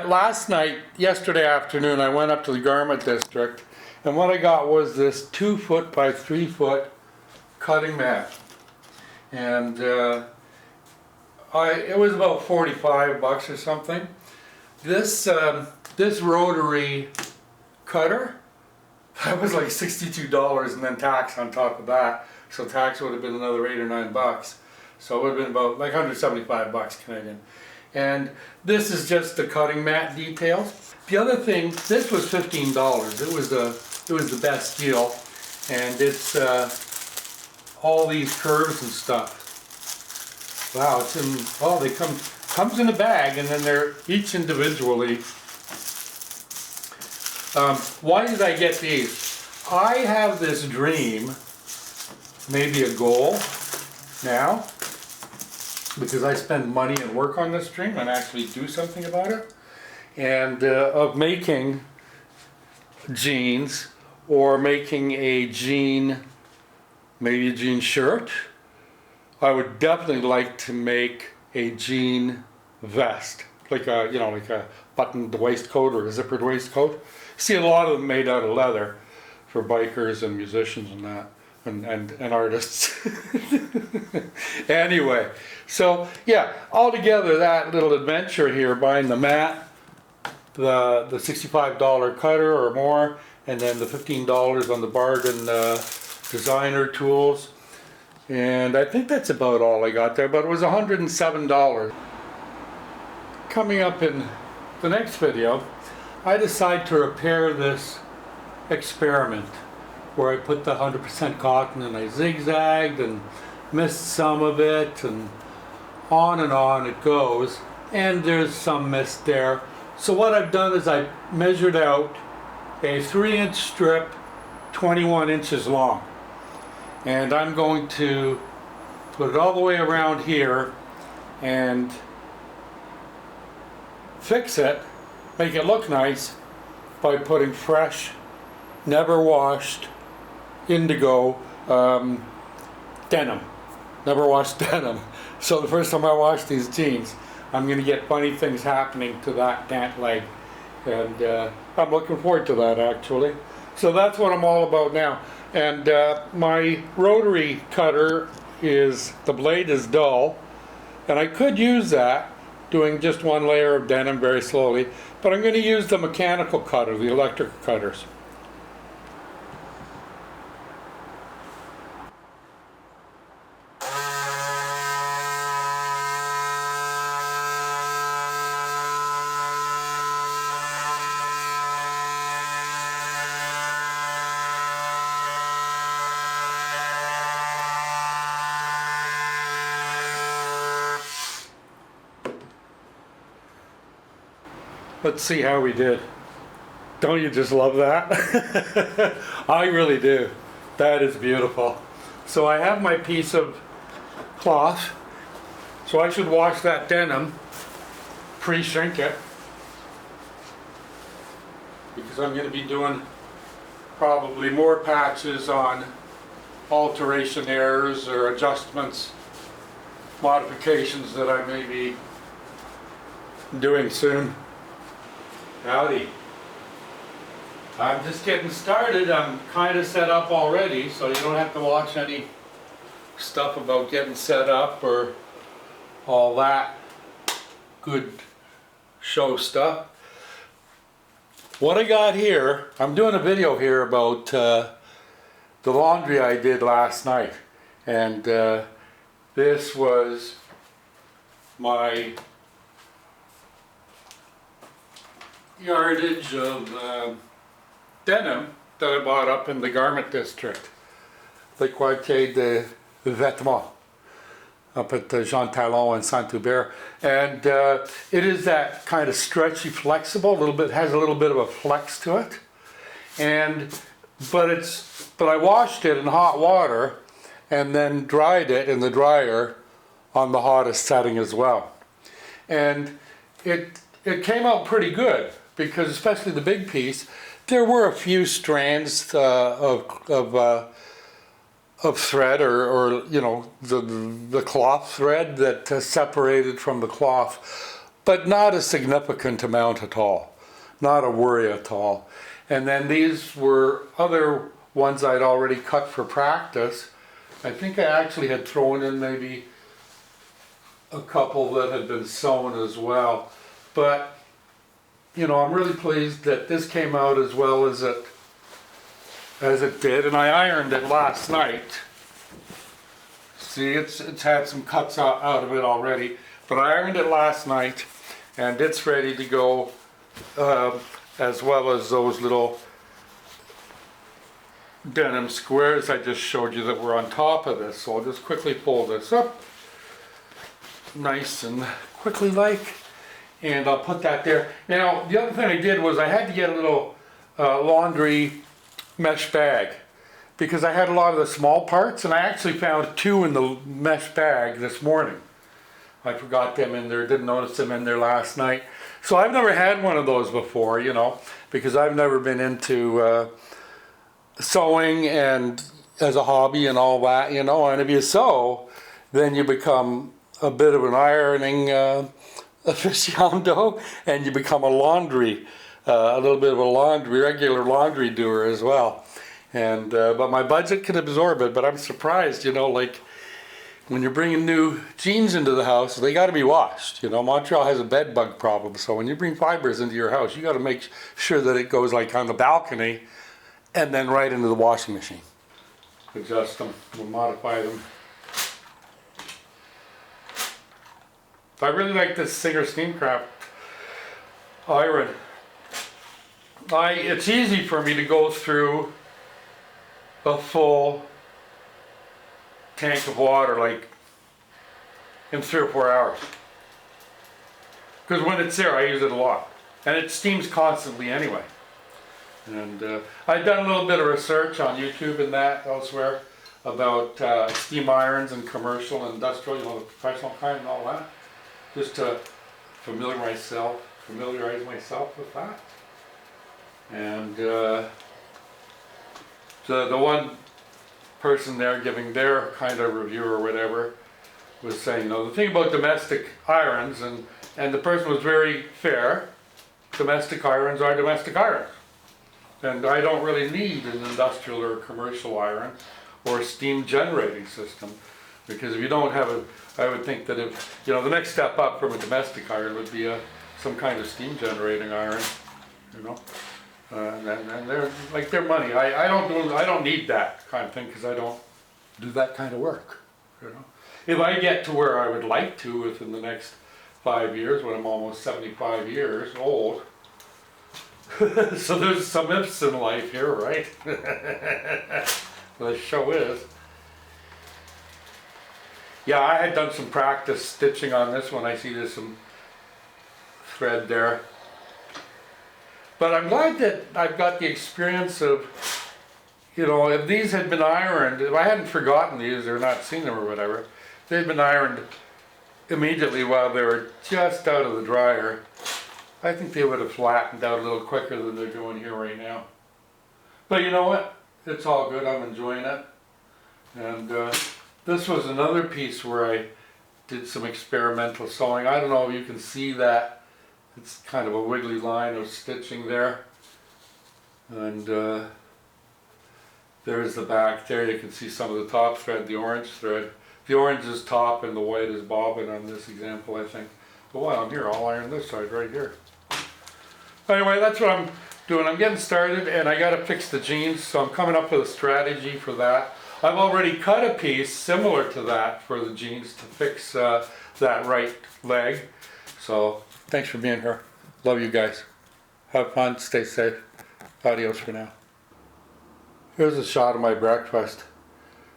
last night, yesterday afternoon, I went up to the garment district, and what I got was this 2 foot by 3 foot cutting mat. And it was about 45 bucks or something. This rotary cutter, that was like $62 and then tax on top of that. So tax would have been another 8 or 9 bucks. So it would have been about like 175 bucks Canadian. And this is just the cutting mat details. The other thing, this was $15. It was the best deal, and it's all these curves and stuff. Wow, it's in. Oh, they comes in a bag, and then they're each individually. Why did I get these? I have this dream, maybe a goal now, because I spend money and work on this dream and actually do something about it, and of making jeans, or making a jean, maybe a jean shirt. I would definitely like to make a jean vest, like a, you know, like a buttoned waistcoat or a zippered waistcoat. See a lot of them made out of leather for bikers and musicians and that, and artists. Anyway, so yeah, altogether that little adventure here, buying the mat, the $65 cutter or more, and then the $15 on the bargain designer tools. And I think that's about all I got there, but it was $107. Coming up in the next video, I decide to repair this experiment where I put the 100% cotton and I zigzagged and missed some of it, and on it goes, and there's some mist there. So what I've done is I measured out a 3-inch strip, 21 inches long, and I'm going to put it all the way around here and fix it, make it look nice by putting fresh, never washed indigo denim, never washed denim. So the first time I wash these jeans, I'm going to get funny things happening to that pant leg, and I'm looking forward to that actually. So that's what I'm all about now. And my rotary cutter the blade is dull, and I could use that doing just one layer of denim very slowly, but I'm going to use the mechanical cutter, the electric cutters. Let's see how we did. Don't you just love that? I really do. That is beautiful. So I have my piece of cloth. So I should wash that denim, pre-shrink it, because I'm going to be doing probably more patches on alteration errors or adjustments, modifications that I may be doing soon. Howdy. I'm just getting started. I'm kind of set up already, so you don't have to watch any stuff about getting set up or all that good show stuff. What I got here, I'm doing a video here about the laundry I did last night, and this was my yardage of denim that I bought up in the garment district, the Quartier de Vêtements, up at Jean Talon and Saint-Hubert. And it is that kind of stretchy, flexible, has a little bit of a flex to it. But I washed it in hot water and then dried it in the dryer on the hottest setting as well. And it came out pretty good, because especially the big piece, there were a few strands of thread, or you know, the cloth thread that separated from the cloth. but not a significant amount at all, not a worry at all. And then these were other ones I'd already cut for practice. I think I actually had thrown in maybe a couple that had been sewn as well. But, you know, I'm really pleased that this came out as well as it did, and I ironed it last night. See, it's had some cuts out of it already, but I ironed it last night, and it's ready to go, as well as those little denim squares I just showed you that were on top of this. So I'll just quickly pull this up, nice and quickly like, and I'll put that there. Now, the other thing I did was I had to get a little laundry mesh bag, because I had a lot of the small parts, and I actually found 2 in the mesh bag this morning. I forgot them in there, didn't notice them in there last night. So I've never had one of those before, you know, because I've never been into sewing and as a hobby and all that, you know. And if you sew, then you become a bit of an ironing aficionado, and you become a little bit of a regular laundry doer as well. And but my budget can absorb it. But I'm surprised, you know, like when you're bringing new jeans into the house, they got to be washed. You know, Montreal has a bed bug problem, so when you bring fibers into your house, you got to make sure that it goes like on the balcony, and then right into the washing machine. Adjust them, we'll modify them. I really like this Singer Steamcraft iron. It's easy for me to go through a full tank of water like in 3 or 4 hours. Because when it's there, I use it a lot. And it steams constantly anyway. And I've done a little bit of research on YouTube and that elsewhere about steam irons and commercial and industrial, you know, the professional kind and all that. Just to familiarize myself with that. And the one person there giving their kind of review or whatever was saying, you know, the thing about domestic irons, and the person was very fair, domestic irons are domestic irons. And I don't really need an industrial or commercial iron or a steam generating system, because if you don't have I would think that if, you know, the next step up from a domestic iron would be some kind of steam generating iron, you know. And they're like, they're money. I don't need that kind of thing, because I don't do that kind of work, you know. If I get to where I would like to within the next 5 years, when I'm almost 75 years old, so there's some ifs in life here, right? The show is. Yeah, I had done some practice stitching on this one. I see there's some thread there. But I'm glad that I've got the experience of, you know, if these had been ironed, if I hadn't forgotten these or not seen them or whatever, if they'd been ironed immediately while they were just out of the dryer, I think they would have flattened out a little quicker than they're doing here right now. But you know what? It's all good. I'm enjoying it. And this was another piece where I did some experimental sewing. I don't know if you can see that. It's kind of a wiggly line of stitching there. And there's the back there. You can see some of the top thread, the orange thread. The orange is top and the white is bobbin on this example, I think. But while I'm here, I'll iron this side right here. Anyway, that's what I'm doing. I'm getting started, and I got to fix the jeans, so I'm coming up with a strategy for that. I've already cut a piece similar to that for the jeans to fix that right leg. So thanks for being here. Love you guys. Have fun. Stay safe. Adios for now. Here's a shot of my breakfast.